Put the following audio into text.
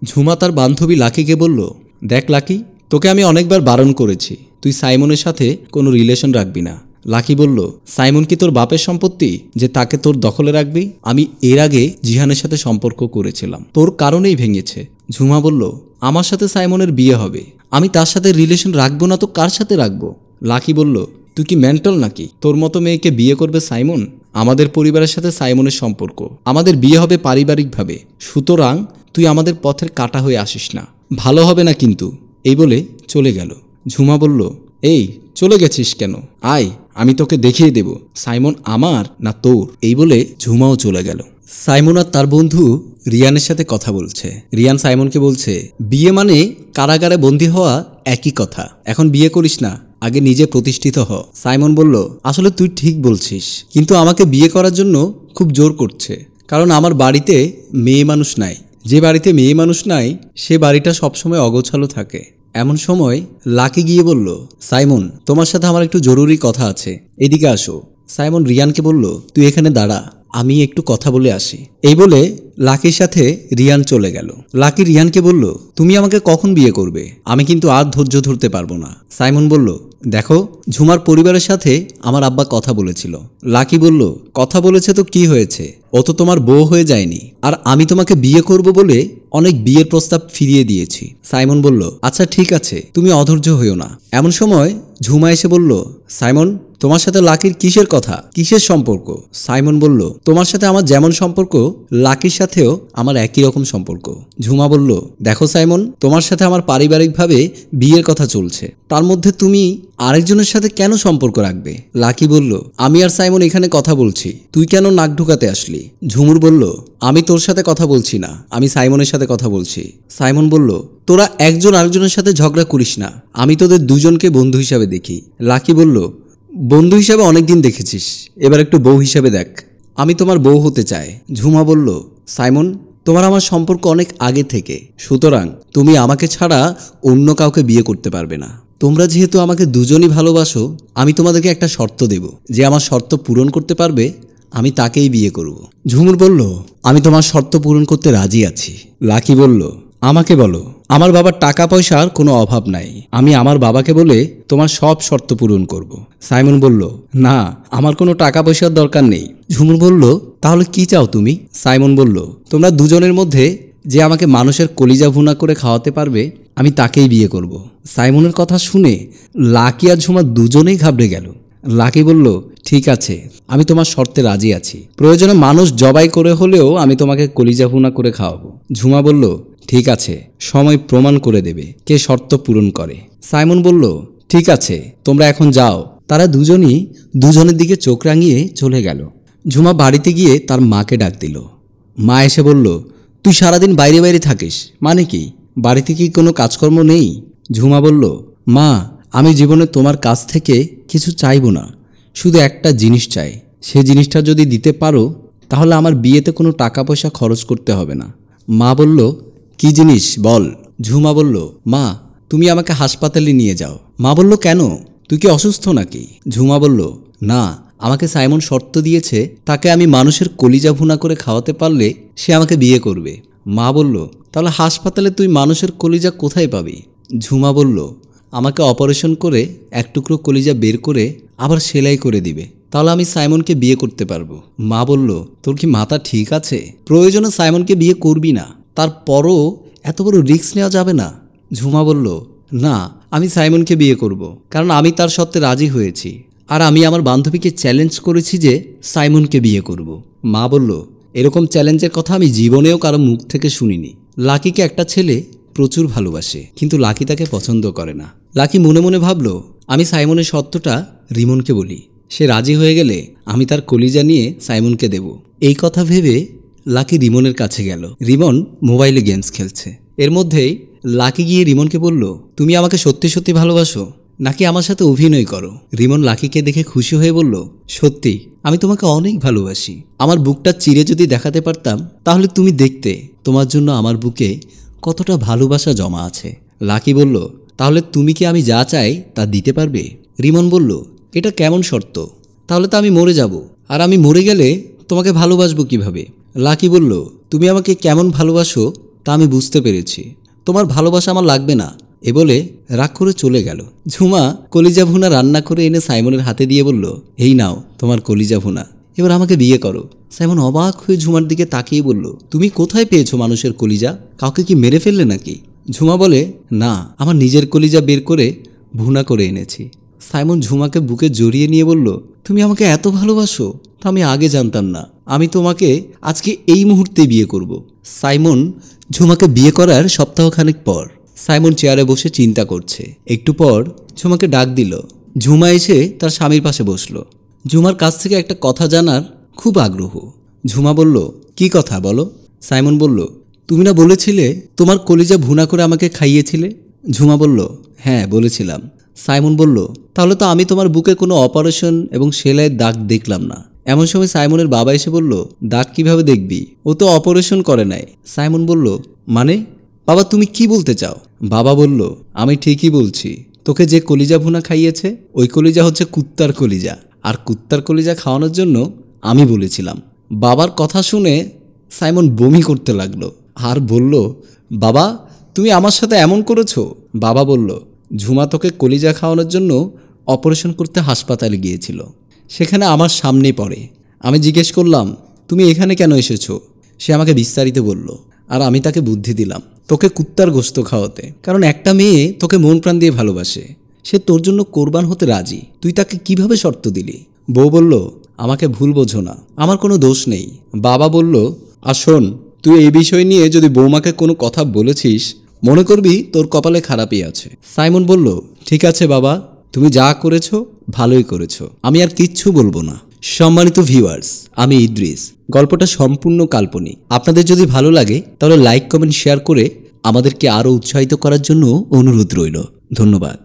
ঝুমা তার বান্ধবী লাকিকে বলল, দেখ লাকি, তোকে আমি অনেকবার বারণ করেছি তুই সাইমনের সাথে কোনো রিলেশন রাখবি না। লাকি বলল, সাইমন কি তোর বাপের সম্পত্তি যে তাকে তোর দখলে রাখবি? আমি এর আগে জিহানের সাথে সম্পর্ক করেছিলাম, তোর কারণেই ভেঙেছে। ঝুমা বলল, আমার সাথে সাইমনের বিয়ে হবে, আমি তার সাথে রিলেশন রাখবো না তো কার সাথে রাখবো? লাকি বলল, তুই কি মেন্টাল নাকি? তোর মতো মেয়েকে বিয়ে করবে সাইমন? আমাদের পরিবারের সাথে সাইমনের সম্পর্ক, আমাদের বিয়ে হবে পারিবারিকভাবে, সুতরাং তুই আমাদের পথের কাটা হয়ে আসিস না, ভালো হবে না কিন্তু। এই বলে চলে গেল। ঝুমা বলল, এই চলে গেছিস কেন? আয়, আমি তোকে দেখিয়ে দেব সাইমন আমার না তোর। এই বলে ঝুমাও চলে গেল। সাইমন আর তার বন্ধু রিয়ানের সাথে কথা বলছে। রিয়ান সাইমনকে বলছে, বিয়ে মানে কারাগারে বন্দী হওয়া একই কথা, এখন বিয়ে করিস না, আগে নিজে প্রতিষ্ঠিত হ। সাইমন বলল, আসলে তুই ঠিক বলছিস, কিন্তু আমাকে বিয়ে করার জন্য খুব জোর করছে, কারণ আমার বাড়িতে মেয়ে মানুষ নাই। যে বাড়িতে মেয়ে মানুষ নাই সে বাড়িটা সবসময় অগোছালো থাকে। এমন সময় লাকি গিয়ে বলল, সাইমন, তোমার সাথে আমার একটু জরুরি কথা আছে, এদিকে আসো। সাইমন রিয়ানকে বলল, তুই এখানে দাঁড়া, আমি একটু কথা বলে আসি। এই বলে লাকির সাথে রিয়ান চলে গেল। লাকি রিয়ানকে বলল, তুমি আমাকে কখন বিয়ে করবে? আমি কিন্তু আর ধৈর্য ধরতে পারবো না। সাইমন বলল, দেখো, ঝুমার পরিবারের সাথে আমার আব্বা কথা বলেছিল। লাকি বলল, কথা বলেছে তো কি হয়েছে, ও তো তোমার বউ হয়ে যায়নি, আর আমি তোমাকে বিয়ে করব বলে অনেক বিয়ের প্রস্তাব ফিরিয়ে দিয়েছি। সাইমন বলল, আচ্ছা ঠিক আছে, তুমি অধৈর্য হইও না। এমন সময় ঝুমা এসে বলল, সাইমন, তোমার সাথে লাকির কিসের কথা, কিসের সম্পর্ক? সাইমন বলল, তোমার সাথে আমার যেমন সম্পর্ক লাকির সাথেও আমার একই রকম সম্পর্ক। ঝুমা বলল, দেখো সাইমন, তোমার সাথে আমার পারিবারিকভাবে বিয়ের কথা চলছে, তার মধ্যে তুমি আরেকজনের সাথে কেন সম্পর্ক রাখবে? লাকি বলল, আমি আর সাইমন এখানে কথা বলছি, তুই কেন নাক ঢুকাতে আসলি? ঝুমুর বলল, আমি তোর সাথে কথা বলছি না, আমি সাইমনের সাথে কথা বলছি। সাইমন বলল, তোরা একজন আরেকজনের সাথে ঝগড়া করিস না, আমি তোদের দুজনকে বন্ধু হিসাবে দেখি। লাকি বলল, বন্ধু হিসাবে অনেকদিন দেখেছিস, এবার একটু বউ হিসাবে দেখ, আমি তোমার বউ হতে চাই। ঝুমা বলল, সাইমন, তোমার আমার সম্পর্ক অনেক আগে থেকে, সুতরাং তুমি আমাকে ছাড়া অন্য কাউকে বিয়ে করতে পারবে না। তোমরা যেহেতু আমাকে দুজনই ভালোবাসো, আমি তোমাদেরকে একটা শর্ত দেব, যে আমার শর্ত পূরণ করতে পারবে আমি তাকেই বিয়ে করব। ঝুমুর বলল, আমি তোমার শর্ত পূরণ করতে রাজি আছি। লাকি বলল, আমাকে বলো, আমার বাবার টাকা পয়সার কোনো অভাব নাই, আমি আমার বাবাকে বলে তোমার সব শর্ত পূরণ করব। সাইমন বলল, না, আমার কোনো টাকা পয়সার দরকার নেই। ঝুমুর বলল, তাহলে কি চাও তুমি? সাইমন বলল, তোমরা দুজনের মধ্যে যে আমাকে মানুষের কলিজা ভুনা করে খাওয়াতে পারবে আমি তাকেই বিয়ে করব। সাইমনের কথা শুনে লাকি আর ঝুমা দুজনেই ঘাবড়ে গেল। লাকি বলল, ঠিক আছে, আমি তোমার শর্তে রাজি আছি, প্রয়োজনে মানুষ জবাই করে হলেও আমি তোমাকে কলিজা ভুনা করে খাওয়াবো। ঝুমা বলল, ঠিক আছে, সময় প্রমাণ করে দেবে কে শর্ত পূরণ করে। সাইমন বলল, ঠিক আছে, তোমরা এখন যাও। তারা দুজনই দুজনের দিকে চোখ রাঙিয়ে চলে গেল। ঝুমা বাড়িতে গিয়ে তার মাকে ডাক দিল। মা এসে বলল, তুই সারাদিন বাইরে বাইরে থাকিস, মানে কি? বাড়িতে কি কোনো কাজকর্ম নেই? ঝুমা বলল, মা, আমি জীবনে তোমার কাছ থেকে কিছু চাইব না, শুধু একটা জিনিস চাই, সে জিনিসটা যদি দিতে পারো তাহলে আমার বিয়েতে কোনো টাকা পয়সা খরচ করতে হবে না। মা বলল, কি জিনিস বল? ঝুমা বলল, মা, তুমি আমাকে হাসপাতালে নিয়ে যাও। মা বলল, কেন, তুই কি অসুস্থ নাকি? ঝুমা বলল, না, আমাকে সাইমন শর্ত দিয়েছে তাকে আমি মানুষের কলিজা ভুনা করে খাওয়াতে পারলে সে আমাকে বিয়ে করবে। মা বলল, তাহলে হাসপাতালে তুই মানুষের কলিজা কোথায় পাবি? ঝুমা বলল, আমাকে অপারেশন করে এক টুকরো কলিজা বের করে আবার সেলাই করে দিবে, তাহলে আমি সাইমনকে বিয়ে করতে পারবো। মা বলল, তোর কি মাথা ঠিক আছে? প্রয়োজনে সাইমনকে বিয়ে করবি না, তারপরও এত বড় রিস্ক নেওয়া যাবে না। ঝুমা বলল, না, আমি সাইমনকে বিয়ে করব, কারণ আমি তার সত্ত্বে রাজি হয়েছি, আর আমি আমার বান্ধবীকে চ্যালেঞ্জ করেছি যে সাইমনকে বিয়ে করব। মা বলল, এরকম চ্যালেঞ্জের কথা আমি জীবনেও কারো মুখ থেকে শুনিনি। লাকিকে একটা ছেলে প্রচুর ভালোবাসে, কিন্তু লাকি তাকে পছন্দ করে না। লাকি মনে মনে ভাবল, আমি সাইমনের সত্যটা রিমনকে বলি, সে রাজি হয়ে গেলে আমি তার কলিজা নিয়ে সাইমনকে দেব। এই কথা ভেবে লাকি রিমনের কাছে গেল। রিমন মোবাইলে গেমস খেলছে। এর মধ্যেই লাকি গিয়ে রিমনকে বলল, তুমি আমাকে সত্যি সত্যি ভালোবাসো নাকি আমার সাথে অভিনয় করো? রিমন লাকিকে দেখে খুশি হয়ে বলল, সত্যি, আমি তোমাকে অনেক ভালোবাসি। আমার বুকটা চিরে যদি দেখাতে পারতাম তাহলে তুমি দেখতে তোমার জন্য আমার বুকে কতটা ভালোবাসা জমা আছে। লাকি বলল, তাহলে তুমি কি আমি যা চাই তা দিতে পারবে? রিমন বলল, এটা কেমন শর্ত? তাহলে তো আমি মরে যাব, আর আমি মরে গেলে তোমাকে ভালোবাসবো কিভাবে? লাকি বলল, তুমি আমাকে কেমন ভালোবাসো তা আমি বুঝতে পেরেছি। তোমার ভালোবাসা আমার লাগবে না, এ বলে রাগ করে চলে গেল। ঝুমা কলিজা ভুনা রান্না করে এনে সাইমনের হাতে দিয়ে বলল, এই নাও তোমার কলিজা ভুনা, এবার আমাকে বিয়ে করো। সাইমন অবাক হয়ে ঝুমার দিকে তাকিয়ে বলল, তুমি কোথায় পেয়েছো মানুষের কলিজা? কাউকে কি মেরে ফেললে নাকি? ঝুমা বলে, না, আমার নিজের কলিজা বের করে ভুনা করে এনেছি। সাইমন ঝুমাকে বুকে জড়িয়ে নিয়ে বলল, তুমি আমাকে এত ভালোবাসো? তা আমি আগে জানতাম না। আমি তোমাকে আজকে এই মুহূর্তে বিয়ে করব। সাইমন ঝুমাকে বিয়ে করার সপ্তাহখানেক পর সাইমন চেয়ারে বসে চিন্তা করছে। একটু পর ঝুমাকে ডাক দিল। ঝুমা এসে তার স্বামীর পাশে বসল। ঝুমার কাছ থেকে একটা কথা জানার খুব আগ্রহ। ঝুমা বলল, কি কথা বলো? সাইমন বলল, তুমি না বলেছিলে তোমার কলিজা ভুনা করে আমাকে খাইয়েছিলে? ঝুমা বলল, হ্যাঁ বলেছিলাম। সাইমন বলল, তাহলে তো আমি তোমার বুকে কোনো অপারেশন এবং সেলাইয়ের দাগ দেখলাম না। এমন সময় সাইমনের বাবা এসে বলল, দাগ কিভাবে দেখবি? ও তো অপারেশন করে নাই। সাইমন বলল, মানে? বাবা তুমি কি বলতে চাও? বাবা বলল, আমি ঠিকই বলছি। তোকে যে কলিজা ভুনা খাইয়েছে ওই কলিজা হচ্ছে কুত্তার কলিজা, আর কুত্তার কলিজা খাওয়ানোর জন্য আমি বলেছিলাম। বাবার কথা শুনে সাইমন বমি করতে লাগলো আর বলল, বাবা তুমি আমার সাথে এমন করেছো? বাবা বলল, ঝুমা তোকে কলিজা খাওয়ানোর জন্য অপারেশন করতে হাসপাতালে গিয়েছিল। সেখানে আমার সামনেই পড়ে। আমি জিজ্ঞেস করলাম, তুমি এখানে কেন এসেছো? সে আমাকে বিস্তারিত বলল, আর আমি তাকে বুদ্ধি দিলাম তোকে কুত্তার গোশত খাওয়াতে, কারণ একটা মেয়ে তোকে মন প্রাণ দিয়ে ভালোবাসে। সে তোর জন্য কোরবান হতে রাজি। তুই তাকে কিভাবে শর্ত দিলি? বউ বলল, আমাকে ভুল বোঝো না, আমার কোনো দোষ নেই। বাবা বলল, আর শোন, তুই এই বিষয় নিয়ে যদি বৌমাকে কোনো কথা বলেছিস মনে করবি তোর কপালে খারাপই আছে। সাইমন বলল, ঠিক আছে বাবা, তুমি যা করেছো ভালোই করেছো, আমি আর কিচ্ছু বলবো না। সম্মানিত ভিউয়ার্স, আমি ইদ্রিস। গল্পটা সম্পূর্ণ কাল্পনিক। আপনাদের যদি ভালো লাগে তাহলে লাইক, কমেন্ট, শেয়ার করে আমাদেরকে আরও উৎসাহিত করার জন্য অনুরোধ রইল। ধন্যবাদ।